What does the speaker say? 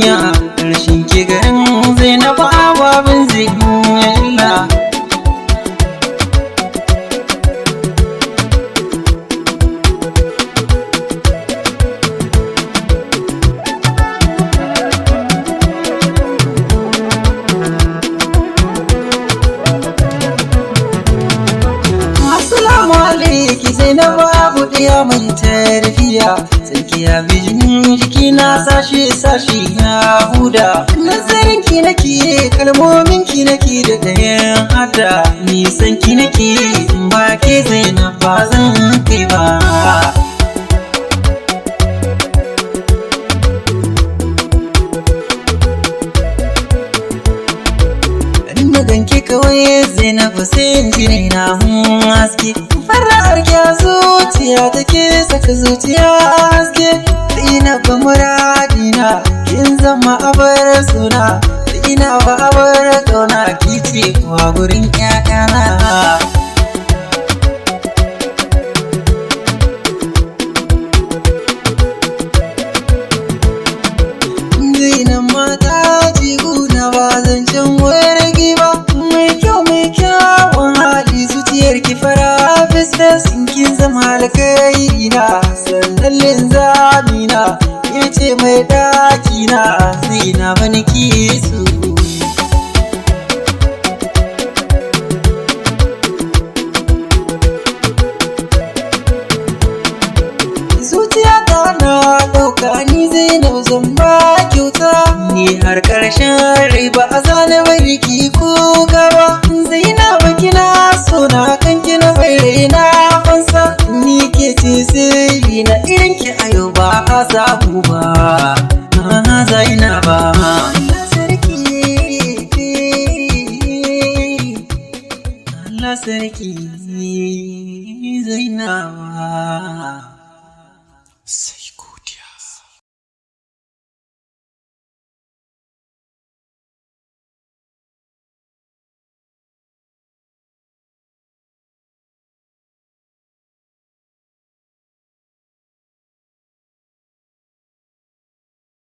kunya ƙarshen ki garin Zainabu ababin zai illa. Assalamu alaiki Zainabu abu ɗaya mai tarbiya, tsakiya bijin jiki na sashi na huda. Nazarin ki nake kalmomin ki nake da ɗayan hada, nisan ki nake ba ke Zainab ba zan kai ba. Ganke kawai Zainabu sai in ji na haske, fara'ar kya zuciya take saka zuciya haske. Zainabu muradina kin zama abar suna, ina ba abar kauna kice kuwa gurin ƴaƴana. Zainab mata jiguna ba zancen wargi ba, mai kyawun hali zuciyar ki fara fesfes. Kin zama alkai na sannan linzami na, ya ce mai ɗaki na Zainab nake so. Zuciya ta na ɗauka ni Zainab zan ba kyauta, ni har ƙarshen rai ba a zane bari ki kuka ba. Zainab kina so na kan kina bai raina fansa, ni ke ce sirri na irin ki a yau ba a samu ba. Zainab Allah sarki, Allah sarki Zainab.